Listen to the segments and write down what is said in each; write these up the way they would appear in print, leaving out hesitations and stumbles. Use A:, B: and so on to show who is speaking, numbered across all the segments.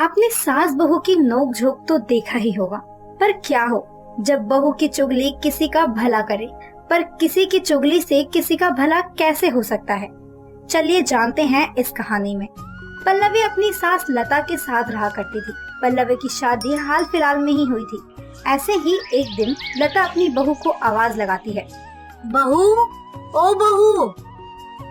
A: आपने सास बहू की नोक झोंक तो देखा ही होगा, पर क्या हो जब बहू की चुगली किसी का भला करे, पर किसी की चुगली से किसी का भला कैसे हो सकता है। चलिए जानते हैं इस कहानी में। पल्लवी अपनी सास लता के साथ रहा करती थी। पल्लवी की शादी हाल फिलहाल में ही हुई थी। ऐसे ही एक दिन लता अपनी बहू को आवाज लगाती है,
B: बहू, ओ बहू।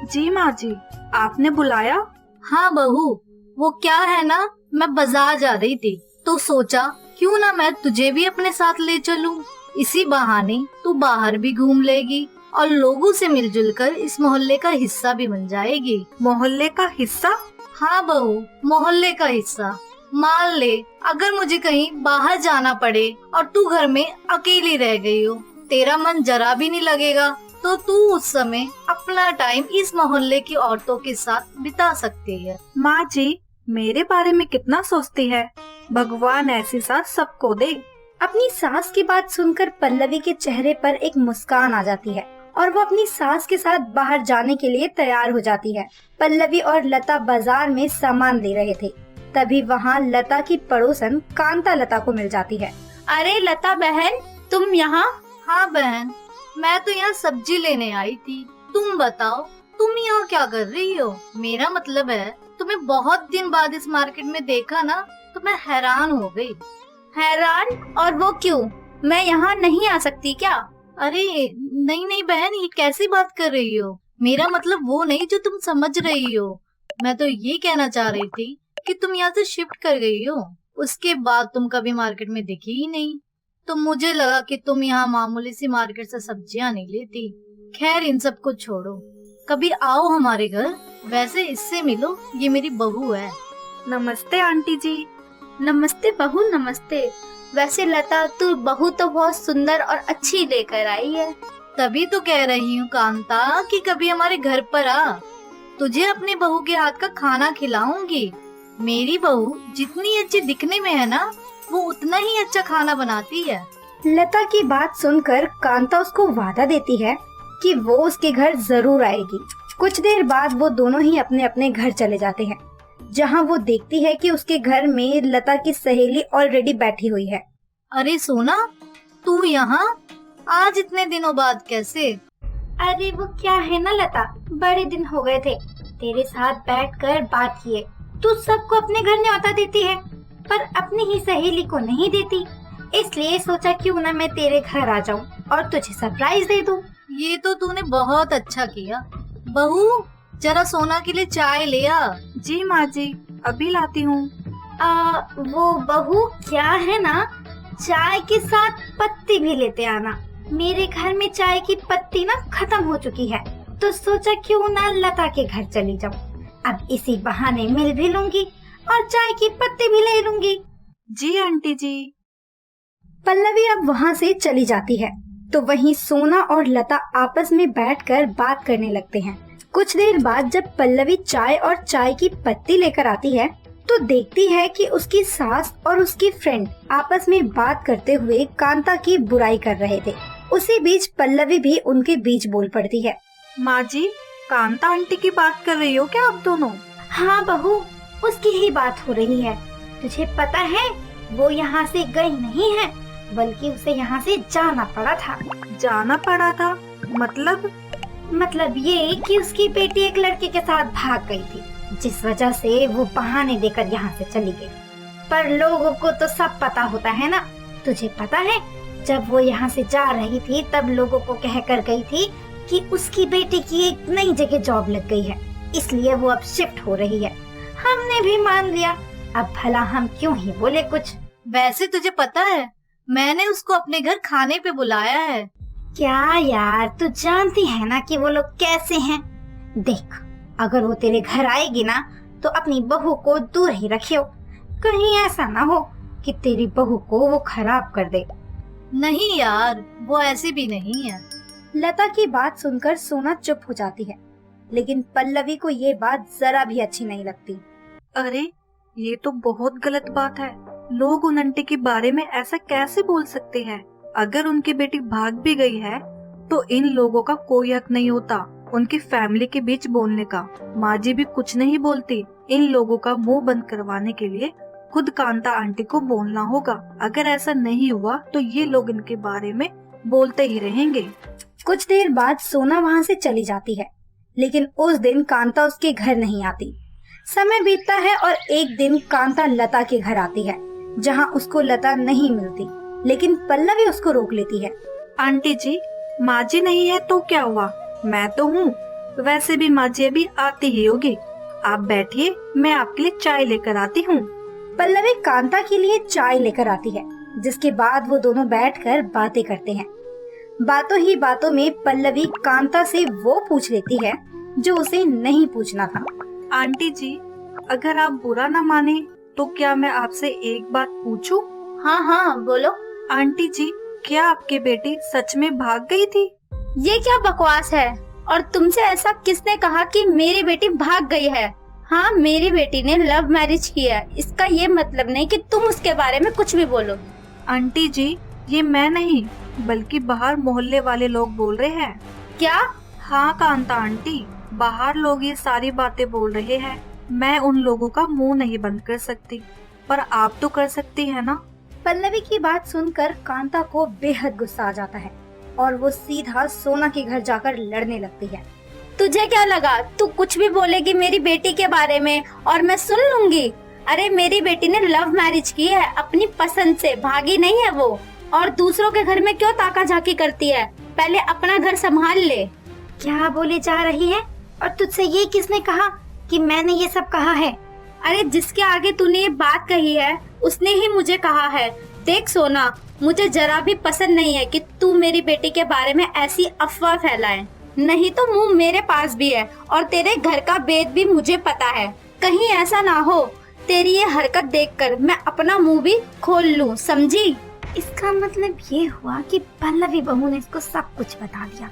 C: जी माँ जी, आपने बुलाया?
B: हाँ बहू, वो क्या है ना, मैं बाजार जा रही थी तो सोचा क्यों ना मैं तुझे भी अपने साथ ले चलूं। इसी बहाने तू बाहर भी घूम लेगी और लोगों से मिलजुल कर इस मोहल्ले का हिस्सा भी बन जाएगी।
C: मोहल्ले का हिस्सा?
B: हाँ बहू, मोहल्ले का हिस्सा। मान ले अगर मुझे कहीं बाहर जाना पड़े और तू घर में अकेली रह गई हो, तेरा मन जरा भी नहीं लगेगा, तो तू उस समय अपना टाइम इस मोहल्ले की औरतों के साथ बिता सकती है।
C: माँ जी, मेरे बारे में कितना सोचती है। भगवान ऐसी सास सबको दे।
A: अपनी सास की बात सुनकर पल्लवी के चेहरे पर एक मुस्कान आ जाती है और वो अपनी सास के साथ बाहर जाने के लिए तैयार हो जाती है। पल्लवी और लता बाजार में सामान ले रहे थे, तभी वहाँ लता की पड़ोसन कांता लता को मिल जाती है।
B: अरे लता बहन, तुम यहाँ? हाँ बहन, मैं तो यहाँ सब्जी लेने आई थी। तुम बताओ, तुम यहाँ क्या कर रही हो? मेरा मतलब है तुम्हें बहुत दिन बाद इस मार्केट में देखा ना, तो मैं हैरान हो गई।
A: हैरान? और वो क्यों? मैं यहाँ नहीं आ सकती क्या?
B: अरे नहीं नहीं बहन, ये कैसी बात कर रही हो? मेरा मतलब वो नहीं जो तुम समझ रही हो। मैं तो ये कहना चाह रही थी कि तुम यहाँ से शिफ्ट कर गई हो, उसके बाद तुम कभी मार्केट में दिखी ही नहीं। तो मुझे लगा कि तुम यहाँ मामूली सी मार्केट से सब्जियाँ नहीं लेती। खैर इन सब को छोड़ो, कभी आओ हमारे घर। वैसे इससे मिलो, ये मेरी बहू है।
C: नमस्ते आंटी जी।
A: नमस्ते बहू, नमस्ते। वैसे लता, तू बहू तो बहुत सुंदर और अच्छी लेकर आई है।
B: तभी तो कह रही हूँ कांता कि कभी हमारे घर पर आ, तुझे अपनी बहू के हाथ का खाना खिलाऊंगी। मेरी बहू जितनी अच्छी दिखने में है ना, वो उतना ही अच्छा खाना बनाती है।
A: लता की बात सुनकर कांता उसको वादा देती है कि वो उसके घर जरूर आएगी। कुछ देर बाद वो दोनों ही अपने अपने घर चले जाते हैं, जहाँ वो देखती है कि उसके घर में लता की सहेली ऑलरेडी बैठी हुई है।
B: अरे सोना, तू यहाँ आज इतने दिनों बाद कैसे?
A: अरे वो क्या है ना लता, बड़े दिन हो गए थे तेरे साथ बैठकर बात किए। तू सबको अपने घर न्योता देती है, पर अपनी ही सहेली को नहीं देती। इसलिए सोचा क्यों ना मैं तेरे घर आ जाऊं और तुझे सरप्राइज दे दूं।
B: ये तो तूने बहुत अच्छा किया। बहू, जरा सोना के लिए चाय ले आ।
C: जी माँ जी, अभी लाती हूँ।
A: वो बहू, क्या है ना, चाय के साथ पत्ती भी लेते आना। मेरे घर में चाय की पत्ती ना खत्म हो चुकी है, तो सोचा क्यों ना लता के घर चली जाऊं। अब इसी बहाने मिल भी लूंगी और चाय की पत्ती भी ले लूंगी।
C: जी आंटी जी।
A: पल्लवी अब वहाँ से चली जाती है, तो वहीं सोना और लता आपस में बैठकर बात करने लगते हैं। कुछ देर बाद जब पल्लवी चाय और चाय की पत्ती लेकर आती है, तो देखती है कि उसकी सास और उसकी फ्रेंड आपस में बात करते हुए कांता की बुराई कर रहे थे। उसी बीच पल्लवी भी उनके बीच बोल पड़ती है।
C: माँ जी, कांता आंटी की बात कर रही हो क्या आप दोनों?
A: हाँ बहू, उसकी ही बात हो रही है। तुझे पता है वो यहाँ से गई नहीं है, बल्कि उसे यहाँ से जाना पड़ा था।
C: जाना पड़ा था? मतलब
A: ये कि उसकी बेटी एक लड़के के साथ भाग गई थी, जिस वजह से वो बहाने देकर यहाँ से चली गई। पर लोगों को तो सब पता होता है ना। तुझे पता है जब वो यहाँ से जा रही थी तब लोगों को कह कर गई थी कि उसकी बेटी की एक नई जगह जॉब लग गई है, इसलिए वो अब शिफ्ट हो रही है। हमने भी मान लिया, अब भला हम क्यों ही बोले कुछ।
B: वैसे तुझे पता है, मैंने उसको अपने घर खाने पे बुलाया है।
A: क्या यार, तू जानती है ना कि वो लोग कैसे हैं। देख, अगर वो तेरे घर आएगी ना, तो अपनी बहू को दूर ही रखियो। कहीं ऐसा ना हो कि तेरी बहू को वो खराब कर दे।
B: नहीं यार, वो ऐसी भी नहीं है।
A: लता की बात सुनकर सोना चुप हो जाती है, लेकिन पल्लवी को ये बात जरा भी अच्छी नहीं लगती।
C: अरे ये तो बहुत गलत बात है। लोग उन आंटी के बारे में ऐसा कैसे बोल सकते हैं? अगर उनकी बेटी भाग भी गई है तो इन लोगों का कोई हक नहीं होता उनकी फैमिली के बीच बोलने का। माँ जी भी कुछ नहीं बोलती। इन लोगों का मुंह बंद करवाने के लिए खुद कांता आंटी को बोलना होगा। अगर ऐसा नहीं हुआ तो ये लोग इनके बारे में बोलते ही रहेंगे।
A: कुछ देर बाद सोना वहाँ से चली जाती है, लेकिन उस दिन कांता उसके घर नहीं आती। समय बीतता है और एक दिन कांता लता के घर आती है, जहाँ उसको लता नहीं मिलती, लेकिन पल्लवी उसको रोक लेती है।
C: आंटी जी, माँ जी नहीं है तो क्या हुआ, मैं तो हूँ। वैसे भी माँ जी अभी आती ही होगी, आप बैठिए, मैं आपके लिए चाय लेकर आती हूँ।
A: पल्लवी कांता के लिए चाय लेकर आती है, जिसके बाद वो दोनों बैठकर बातें करते हैं। बातों ही बातों में पल्लवी कांता से वो पूछ लेती है जो उसे नहीं पूछना था।
C: आंटी जी, अगर आप बुरा न माने तो क्या मैं आपसे एक बात पूछूं?
B: हाँ हाँ बोलो।
C: आंटी जी, क्या आपकी बेटी सच में भाग गई थी?
B: ये क्या बकवास है, और तुमसे ऐसा किसने कहा कि मेरी बेटी भाग गई है? हाँ, मेरी बेटी ने लव मैरिज किया है, इसका ये मतलब नहीं कि तुम उसके बारे में कुछ भी बोलो।
C: आंटी जी, ये मैं नहीं बल्कि बाहर मोहल्ले वाले लोग बोल रहे हैं।
B: क्या?
C: हाँ कांता आंटी, बाहर लोग ये सारी बातें बोल रहे हैं। मैं उन लोगों का मुंह नहीं बंद कर सकती, पर आप तो कर सकती है ना।
A: पल्लवी की बात सुनकर कांता को बेहद गुस्सा आ जाता है और वो सीधा सोना के घर जाकर लड़ने लगती है।
B: तुझे क्या लगा तू कुछ भी बोलेगी मेरी बेटी के बारे में और मैं सुन लूंगी? अरे मेरी बेटी ने लव मैरिज की है, अपनी पसंद से, भागी नहीं है वो। और दूसरों के घर में क्यों ताका झाकी करती है? पहले अपना घर संभाल ले।
A: क्या बोले जा रही है? और तुझसे ये किसने कहा कि मैंने ये सब कहा है?
B: अरे जिसके आगे तूने ये बात कही है उसने ही मुझे कहा है। देख सोना, मुझे जरा भी पसंद नहीं है कि तू मेरी बेटी के बारे में ऐसी अफवाह फैलाए। नहीं तो मुंह मेरे पास भी है और तेरे घर का भेद भी मुझे पता है। कहीं ऐसा ना हो तेरी ये हरकत देखकर मैं अपना मुंह भी खोल लूं, समझी?
A: इसका मतलब ये हुआ कि पल्लवी बहू ने इसको सब कुछ बता दिया,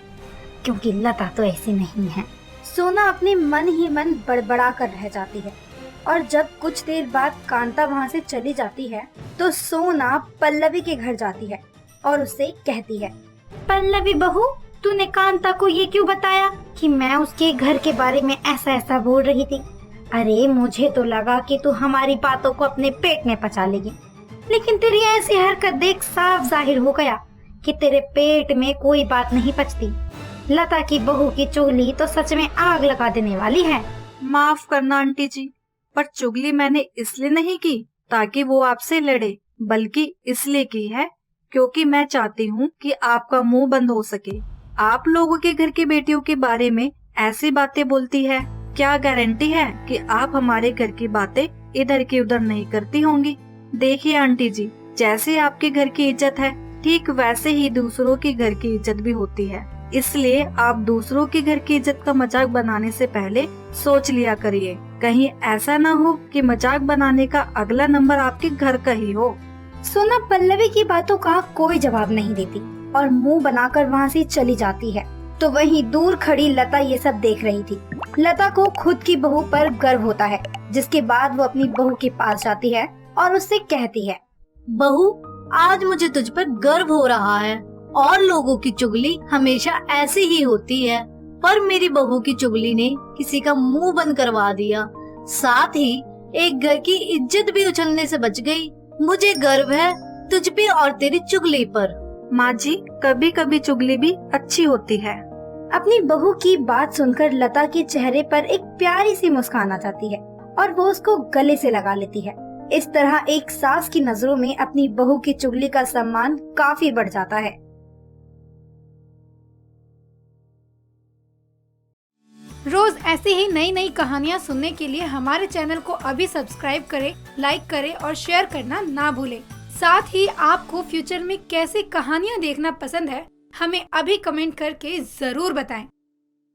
A: क्योंकि लता तो ऐसी नहीं है। सोना अपने मन ही मन बड़बड़ा कर रह जाती है और जब कुछ देर बाद कांता वहाँ से चली जाती है तो सोना पल्लवी के घर जाती है और उससे कहती है, पल्लवी बहू, तूने कांता को ये क्यों बताया कि मैं उसके घर के बारे में ऐसा ऐसा बोल रही थी? अरे मुझे तो लगा कि तू हमारी बातों को अपने पेट में पचा लेगी, लेकिन तेरी ऐसी हरकत देख साफ जाहिर हो गया कि तेरे पेट में कोई बात नहीं पचती। लता की बहू की चुगली तो सच में आग लगा देने वाली है।
C: माफ करना आंटी जी, पर चुगली मैंने इसलिए नहीं की ताकि वो आपसे लड़े, बल्कि इसलिए की है क्योंकि मैं चाहती हूँ कि आपका मुंह बंद हो सके। आप लोगों के घर की बेटियों के बारे में ऐसी बातें बोलती है, क्या गारंटी है कि आप हमारे घर की बातें इधर की उधर नहीं करती होंगी? देखिए आंटी जी, जैसे आपके घर की इज्जत है ठीक वैसे ही दूसरों के घर की इज्जत भी होती है। इसलिए आप दूसरों के घर की इज्जत का मजाक बनाने से पहले सोच लिया करिए, कहीं ऐसा ना हो कि मजाक बनाने का अगला नंबर आपके घर का ही हो।
A: सोना पल्लवी की बातों का कोई जवाब नहीं देती और मुंह बनाकर वहाँ से चली जाती है। तो वहीं दूर खड़ी लता ये सब देख रही थी। लता को खुद की बहू पर गर्व होता है, जिसके बाद वो अपनी बहू के पास जाती है और उससे कहती है,
B: बहू, आज मुझे तुझ पर गर्व हो रहा है। और लोगों की चुगली हमेशा ऐसी ही होती है, पर मेरी बहू की चुगली ने किसी का मुंह बंद करवा दिया, साथ ही एक घर की इज्जत भी उछलने से बच गई। मुझे गर्व है तुझ पे और तेरी चुगली पर।
C: माँ जी, कभी कभी चुगली भी अच्छी होती है।
A: अपनी बहू की बात सुनकर लता के चेहरे पर एक प्यारी सी मुस्कान आ जाती है और वो उसको गले से लगा लेती है। इस तरह एक सास की नजरों में अपनी बहू की चुगली का सम्मान काफी बढ़ जाता है।
D: रोज ऐसी ही नई नई कहानियाँ सुनने के लिए हमारे चैनल को अभी सब्सक्राइब करें, लाइक करें और शेयर करना ना भूलें। साथ ही आपको फ्यूचर में कैसी कहानियाँ देखना पसंद है, हमें अभी कमेंट करके जरूर बताएं।